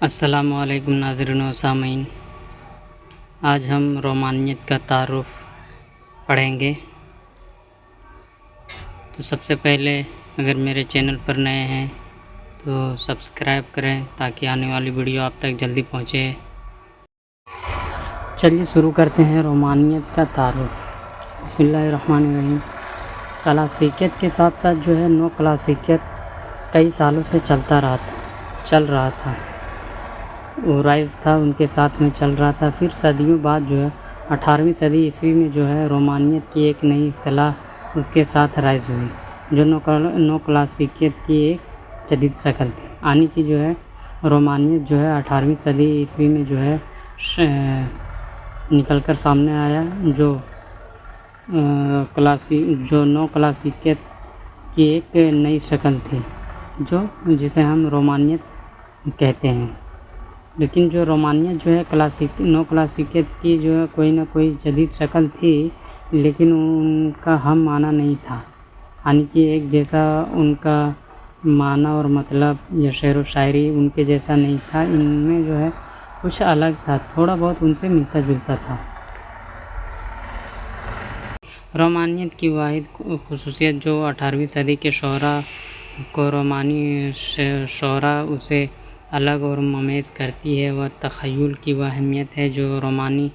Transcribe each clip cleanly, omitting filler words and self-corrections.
السلام علیکم ناظرین و سامعین، آج ہم رومانیت کا تعارف پڑھیں گے۔ تو سب سے پہلے اگر میرے چینل پر نئے ہیں تو سبسکرائب کریں تاکہ آنے والی ویڈیو آپ تک جلدی پہنچے۔ چلیے شروع کرتے ہیں رومانیت کا تعارف۔ بسم اللہ الرحمن الرحیم۔ کلاسیکیت کے ساتھ ساتھ جو ہے نو کلاسیکیت کئی سالوں سے چل رہا تھا، وہ رائج تھا، ان کے ساتھ میں چل رہا تھا۔ پھر صدیوں بعد جو ہے 18ویں صدی عیسوی میں جو ہے رومانیت کی ایک نئی اصطلاح اس کے ساتھ رائج ہوئی، جو نو کلاسیکیت کی ایک جدید شکل تھی۔ یعنی کہ جو ہے رومانیت جو ہے 18ویں صدی عیسوی میں جو ہے نکل کر سامنے آیا، جو نو کلاسیکیت کی ایک نئی شکل تھی، جسے ہم رومانیت کہتے ہیں۔ لیکن جو رومانیت جو ہے نو کلاسیکیت کی جو ہے کوئی نہ کوئی جدید شکل تھی، لیکن ان کا ہم معنی نہیں تھا، یعنی کہ ایک جیسا ان کا معنی اور مطلب یا شعر و شاعری ان کے جیسا نہیں تھا، ان میں جو ہے کچھ الگ تھا، تھوڑا بہت ان سے ملتا جلتا تھا۔ رومانیت کی واحد خصوصیت جو 18ویں صدی کے شعراء کو رومانی شعراء اسے الگ اور ممیز کرتی ہے، وہ تخیل کی وہ اہمیت ہے جو رومانی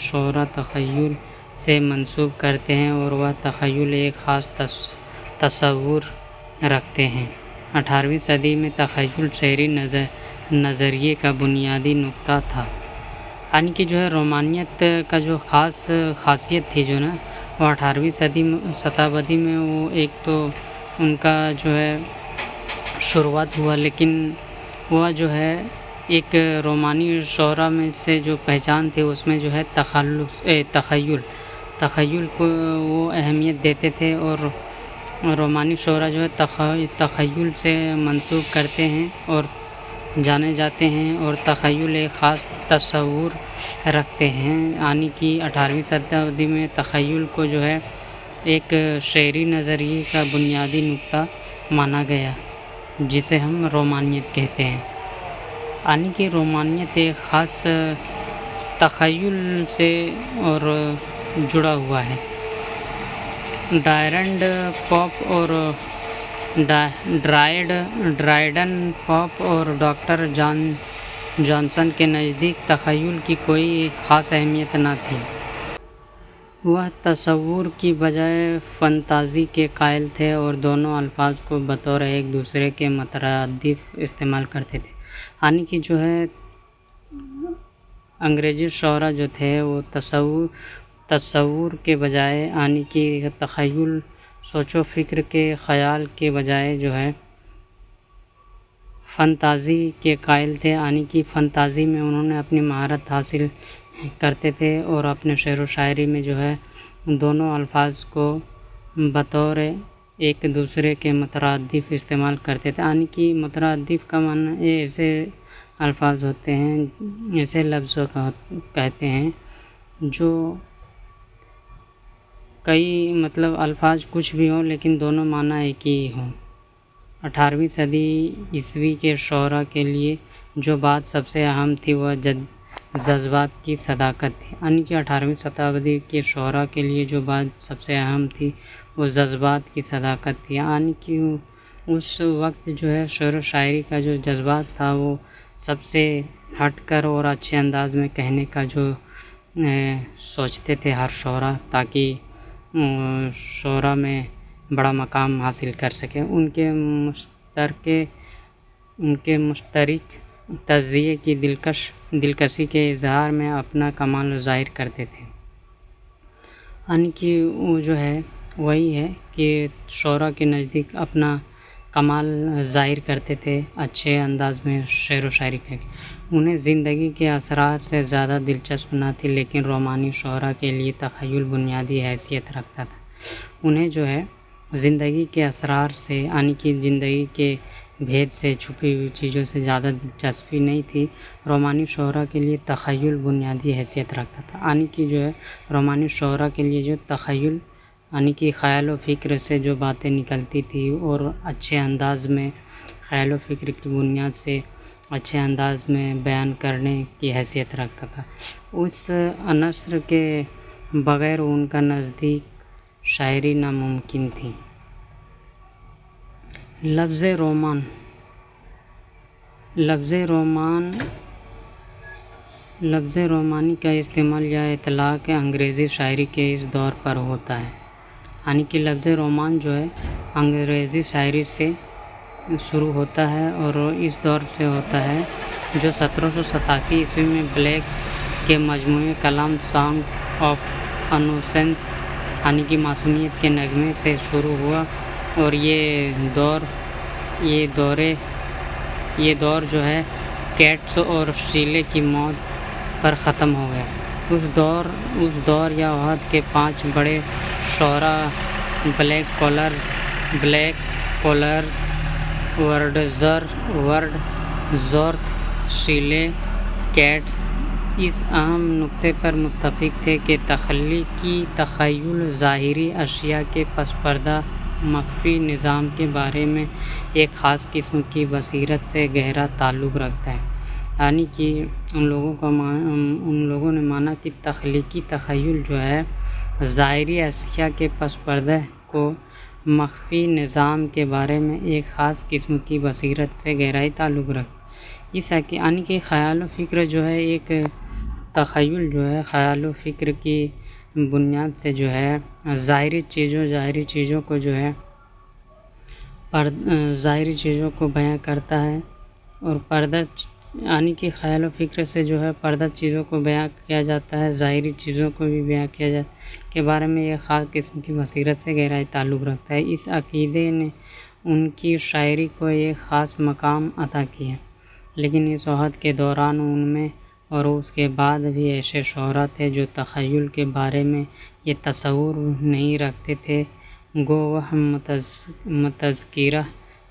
شعراء تخیل سے منسوب کرتے ہیں، اور وہ تخیل ایک خاص تصور رکھتے ہیں۔ 18ویں صدی میں تخیل شعری نظریے کا بنیادی نقطہ تھا، یعنی کہ جو ہے رومانیت کا جو خاصیت تھی جو نا وہ 18ویں شتابدی میں وہ ایک تو ان کا جو ہے شروعات ہوا، لیکن وہ جو ہے ایک رومانی شعراء میں سے جو پہچان تھی اس میں جو ہے تخیل کو وہ اہمیت دیتے تھے، اور رومانی شعراء جو ہے تخیل سے منسوب کرتے ہیں اور جانے جاتے ہیں، اور تخیل ایک خاص تصور رکھتے ہیں، یعنی کہ 18ویں صدی میں تخیل کو جو ہے ایک شعری نظریے کا بنیادی نقطہ مانا گیا، جسے ہم رومانیت کہتے ہیں۔ یعنی کہ رومانیت ایک خاص تخیل سے اور جڑا ہوا ہے۔ ڈرائیڈن پاپ اور ڈاکٹر جانسن کے نزدیک تخیل کی کوئی خاص اہمیت نہ تھی، وہ تصور کی بجائے فنتازی کے قائل تھے، اور دونوں الفاظ کو بطور ایک دوسرے کے مترادف استعمال کرتے تھے۔ یعنی کہ جو ہے انگریزی شعراء جو تھے وہ تصور کے بجائے، یعنی کہ تخیل سوچ و فکر کے خیال کے بجائے جو ہے فنتازی کے قائل تھے، یعنی کہ فنتازی میں انہوں نے اپنی مہارت حاصل کرتے تھے، اور اپنے شعر و شاعری میں جو ہے دونوں الفاظ کو بطور ایک دوسرے کے مترادف استعمال کرتے تھے۔ یعنی کہ مترادف کا معنی ایسے الفاظ ہوتے ہیں، ایسے لفظ کہتے ہیں جو کئی الفاظ کچھ بھی ہوں لیکن دونوں معنی ایک ہی ہوں۔ 18ویں صدی عیسوی کے شعراء کے لیے جو بات سب سے اہم تھی وہ جذبات کی صداقت تھی، یعنی کہ 18ویں شتابدی کے شعراء کے لیے جو بات سب سے اہم تھی وہ جذبات کی صداقت تھی، یعنی کہ اس وقت جو ہے شعر و شاعری کا جو جذبات تھا وہ سب سے ہٹ کر اور اچھے انداز میں کہنے کا جو سوچتے تھے ہر شعراء، تاکہ شعراء میں بڑا مقام حاصل کر سکے۔ ان کے مشترک تجزیے کی دلکشی کے اظہار میں اپنا کمال ظاہر کرتے تھے، یعنی کہ وہ جو ہے وہی ہے کہ شعراء کے نزدیک اپنا کمال ظاہر کرتے تھے اچھے انداز میں شعر و شاعری کر کے۔ انہیں زندگی کے اسرار سے زیادہ دلچسپ نہ تھی، لیکن رومانی شعراء کے لیے تخیل بنیادی حیثیت رکھتا تھا۔ انہیں جو ہے زندگی کے اسرار سے، یعنی کہ زندگی کے بھید سے، چھپی ہوئی چیزوں سے زیادہ دلچسپی نہیں تھی۔ رومانی شعراء کے لیے تخیل بنیادی حیثیت رکھتا تھا، یعنی کہ جو ہے رومانی شعراء کے لیے جو تخیل یعنی کہ خیال و فکر سے جو باتیں نکلتی تھی اور اچھے انداز میں خیال و فکر کی بنیاد سے اچھے انداز میں بیان کرنے کی حیثیت رکھتا تھا۔ اس عنصر کے بغیر ان کا نزدیک شاعری ناممکن تھی۔ لفظ رومانی کا استعمال یا اطلاق انگریزی شاعری کے اس دور پر ہوتا ہے، یعنی کہ لفظ رومان جو ہے انگریزی شاعری سے شروع ہوتا ہے اور اس دور سے ہوتا ہے جو 1787 عیسوی میں بلیک کے مجموعے کلام سانگس آف انوسنس یعنی کہ معصومیت کے نغمے سے شروع ہوا، اور یہ دور جو ہے کیٹس اور شیلے کی موت پر ختم ہو گیا۔ اس دور یا عہد کے 5 بڑے شعراء بلیک کولرز، ورڈزورتھ، شیلے، کیٹس اس اہم نکتے پر متفق تھے کہ تخلیقی تخیل ظاہری اشیاء کے پس پردہ مخفی نظام کے بارے میں ایک خاص قسم کی بصیرت سے گہرا تعلق رکھتا ہے، یعنی کہ ان لوگوں نے مانا کہ تخلیقی تخیل جو ہے ظاہری اشیاء کے پس پردہ کو مخفی نظام کے بارے میں ایک خاص قسم کی بصیرت سے گہرائی تعلق رکھتا ہے۔ یعنی کہ خیال و فکر جو ہے ایک تخیل جو ہے خیال و فکر کی بنیاد سے جو ہے ظاہری چیزوں کو جو ہے ظاہری چیزوں کو بیان کرتا ہے، اور یعنی کہ خیال و فکر سے جو ہے پردہ چیزوں کو بیان کیا جاتا ہے، ظاہری چیزوں کو بھی بیان کیا جاتا ہے کے بارے میں ایک خاص قسم کی بصیرت سے گہرائی تعلق رکھتا ہے۔ اس عقیدے نے ان کی شاعری کو ایک خاص مقام عطا کیا، لیکن اس عہد کے دوران ان میں اور اس کے بعد بھی ایسے شعراء تھے جو تخیل کے بارے میں یہ تصور نہیں رکھتے تھے۔ گو وہ متذکرہ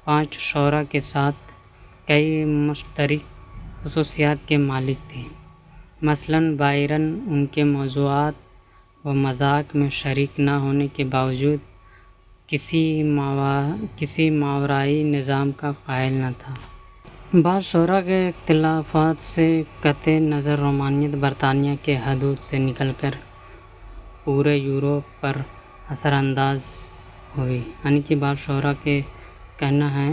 5 شعراء کے ساتھ کئی مشترک خصوصیات کے مالک تھے۔ مثلاً بائرن ان کے موضوعات و مذاق میں شریک نہ ہونے کے باوجود کسی ماورائی نظام کا قائل نہ تھا۔ بعض شعراء کے اختلافات سے قطع نظر رومانیت برطانیہ کے حدود سے نکل کر پورے یورپ پر اثر انداز ہوئی، یعنی کہ بعض شعراء کے کہنا ہے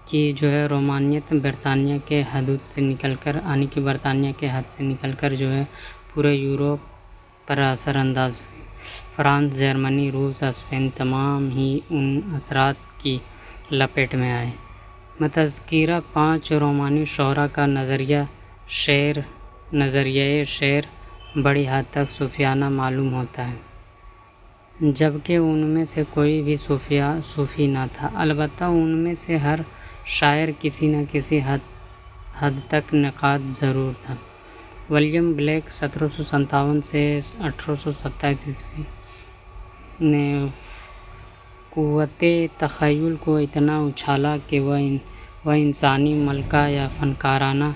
کہ جو ہے رومانیت برطانیہ کے حدود سے نکل کر یعنی کہ برطانیہ کے حد سے نکل کر جو ہے پورے یورپ پر اثر انداز ہوئی۔ فرانس، جرمنی، روس، اسپین تمام ہی ان اثرات کی لپیٹ میں آئے۔ متذکرہ 5 رومانی شعراء کا نظریہ شعر بڑی حد تک صوفیانہ معلوم ہوتا ہے، جبکہ ان میں سے کوئی بھی صوفی نہ تھا۔ البتہ ان میں سے ہر شاعر کسی نہ کسی حد تک نقاد ضرور تھا۔ ولیم بلیک 1757 سے 1827 عیسوی نے قوت تخیل کو اتنا اچھالا کہ وہ انسانی ملکہ یا فنکارانہ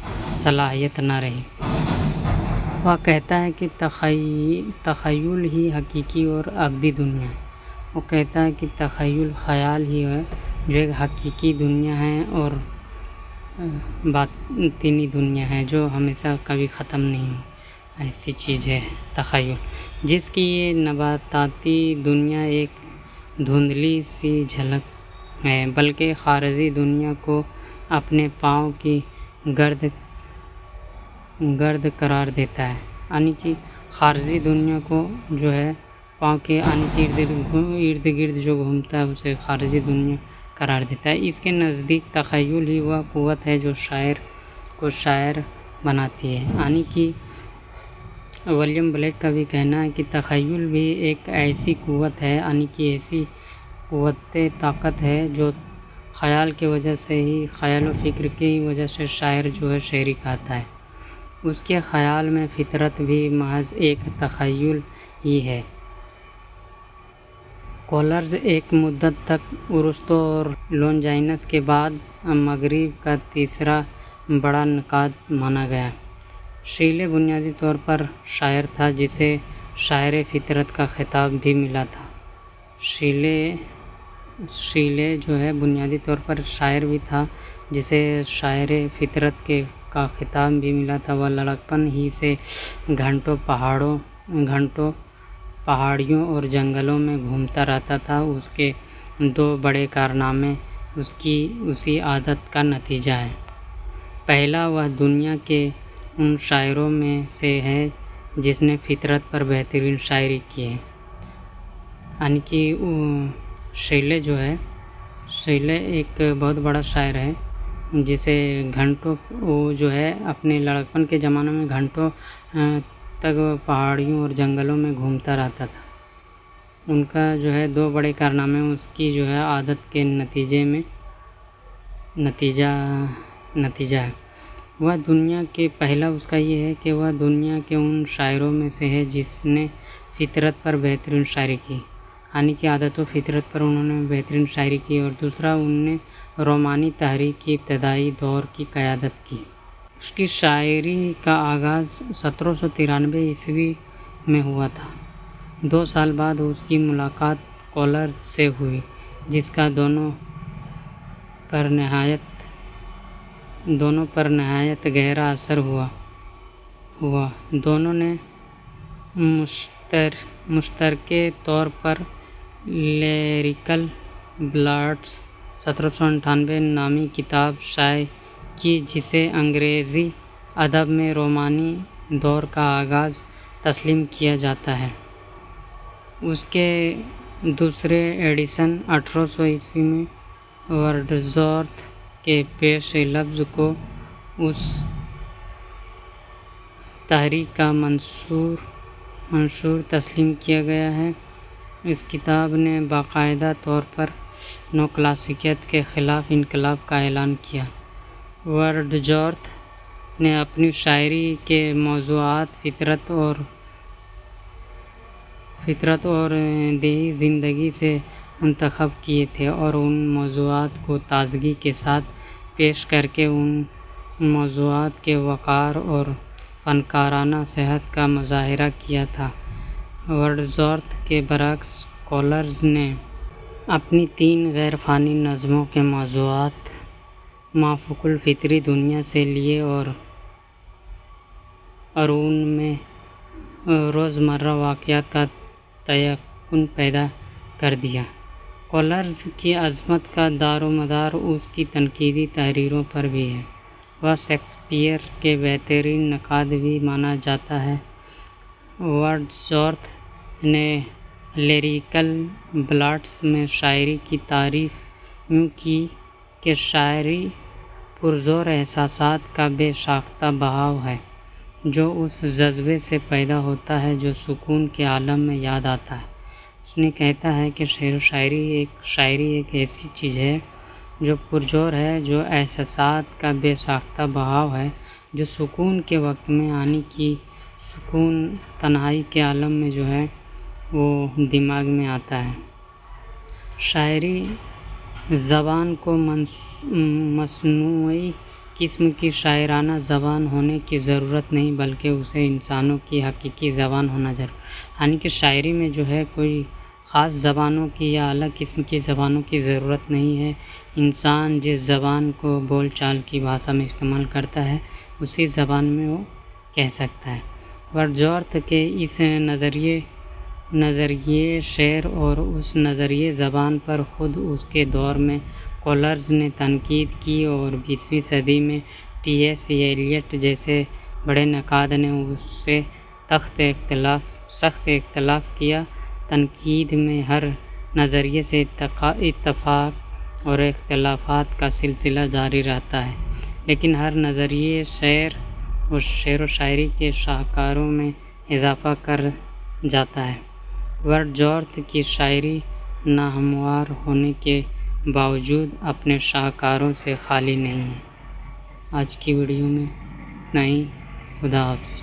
صلاحیت نہ رہی۔ وہ کہتا ہے کہ تخیل ہی حقیقی اور ابدی دنیا ہے۔ وہ کہتا ہے کہ تخیل خیال ہی ہے جو ایک حقیقی دنیا ہے اور باطنی دنیا ہے جو ہمیشہ کبھی ختم نہیں ہو، ایسی چیز ہے تخیل، جس کی یہ نباتاتی دنیا ایک دھندلی سی جھلک ہے، بلکہ خارجی دنیا کو اپنے پاؤں کی گرد قرار دیتا ہے، یعنی کہ خارجی دنیا کو جو ہے پاؤں کے یعنی کہ ارد گرد جو گھومتا ہے اسے خارجی دنیا قرار دیتا ہے۔ اس کے نزدیک تخیل ہی وہ قوت ہے جو شاعر کو شاعر بناتی ہے، یعنی کہ ولیم بلیک کا بھی کہنا ہے کہ تخیل بھی ایک ایسی قوت ہے، یعنی کہ ایسی قوت طاقت ہے جو خیال کی وجہ سے ہی خیال و فکر کی وجہ سے شاعر جو ہے شاعری کہتا ہے۔ اس کے خیال میں فطرت بھی محض ایک تخیل ہی ہے۔ کولرز ایک مدت تک ارسطو اور لونجینس کے بعد مغرب کا تیسرا بڑا نقاد مانا گیا۔ شیلے بنیادی طور پر شاعر تھا جسے شاعر فطرت کا خطاب بھی ملا تھا۔ شیلے جو ہے بنیادی طور پر شاعر بھی تھا، جسے شاعر فطرت کا خطاب بھی ملا تھا۔ وہ لڑکپن ہی سے گھنٹوں پہاڑیوں اور جنگلوں میں گھومتا رہتا تھا۔ اس کے 2 بڑے کارنامے اس کی اسی عادت کا نتیجہ ہیں۔ پہلا، وہ دنیا کے ان شاعروں میں سے ہے جس نے فطرت پر بہترین شاعری کی ہے۔ یعنی کہ شیلے ایک بہت بڑا شاعر ہے، جسے وہ جو ہے اپنے لڑکپن کے زمانے میں گھنٹوں تک پہاڑیوں اور جنگلوں میں گھومتا رہتا تھا۔ ان کا جو ہے 2 بڑے کارنامے اس کی جو ہے عادت کے نتیجہ ہے۔ وہ دنیا کے پہلا اس کا یہ ہے کہ وہ دنیا کے ان شاعروں میں سے ہے جس نے فطرت پر بہترین شاعری کی، یعنی کہ عادت و فطرت پر انہوں نے بہترین شاعری کی۔ اور دوسرا، انہوں نے رومانی تحریک کے ابتدائی دور کی قیادت کی۔ اس کی شاعری کا آغاز 1793 عیسوی میں ہوا تھا۔ 2 سال بعد اس کی ملاقات کولرز سے ہوئی، جس کا دونوں پر نہایت گہرا اثر ہوا۔ دونوں نے مشترکہ طور پر لیریکل بلٹس 1798 نامی کتاب شائع کی، جسے انگریزی ادب میں رومانی دور کا آغاز تسلیم کیا جاتا ہے۔ اس کے دوسرے ایڈیشن 1800 عیسوی میں ورڈزورتھ کے پیش لفظ کو اس تحریک کا منشور تسلیم کیا گیا ہے۔ اس کتاب نے باقاعدہ طور پر نو کلاسیکیت کے خلاف انقلاب کا اعلان کیا۔ ورڈزورتھ نے اپنی شاعری کے موضوعات فطرت اور دیہی زندگی سے منتخب کیے تھے، اور ان موضوعات کو تازگی کے ساتھ پیش کرکے ان موضوعات کے وقار اور فنکارانہ صحت کا مظاہرہ کیا تھا۔ ورڈزورتھ کے برعکس، کولرز نے اپنی 3 غیر فانی نظموں کے موضوعات مافوق الفطری دنیا سے لیے اور ان میں روزمرہ واقعات کا تیقن پیدا کر دیا۔ کولرز کی عظمت کا دار و مدار اس کی تنقیدی تحریروں پر بھی ہے۔ وہ شیکسپیئر کے بہترین نقاد بھی مانا جاتا ہے۔ ورڈزورتھ نے لیریکل بلٹس میں شاعری کی تعریف یوں کی کہ شاعری پرزور احساسات کا بے ساختہ بہاؤ ہے، جو اس جذبے سے پیدا ہوتا ہے جو سکون کے عالم میں یاد آتا ہے۔ اس نے کہتا ہے کہ شاعری ایک ایسی چیز ہے جو پرزور ہے، جو احساسات کا بے ساختہ بہاؤ ہے، جو سکون کے وقت میں، یعنی کہ سکون تنہائی کے عالم میں جو ہے وہ دماغ میں آتا ہے۔ شاعری زبان کو مصنوعی قسم کی شاعرانہ زبان ہونے کی ضرورت نہیں، بلکہ اسے انسانوں کی حقیقی زبان ہونا ضروری ہے۔ یعنی کہ شاعری میں جو ہے کوئی خاص زبانوں کی یا الگ قسم کی زبانوں کی ضرورت نہیں ہے۔ انسان جس زبان کو بول چال کی بھاشا میں استعمال کرتا ہے، اسی زبان میں وہ کہہ سکتا ہے۔ ورڈزورتھ کے اس نظریے شعر اور اس نظریے زبان پر خود اس کے دور میں کولرز نے تنقید کی، اور 20ویں صدی میں T.S. ایلیٹ جیسے بڑے نقاد نے اس سے سخت اختلاف کیا۔ تنقید میں ہر نظریے سے اتفاق اور اختلافات کا سلسلہ جاری رہتا ہے، لیکن ہر نظریے شعر و شاعری کے شاہکاروں میں اضافہ کر جاتا ہے۔ ورڈزورتھ کی شاعری ناہموار ہونے کے باوجود اپنے شاہکاروں سے خالی نہیں ہے۔ آج کی ویڈیو میں اتنا ہی۔ خدا حافظ۔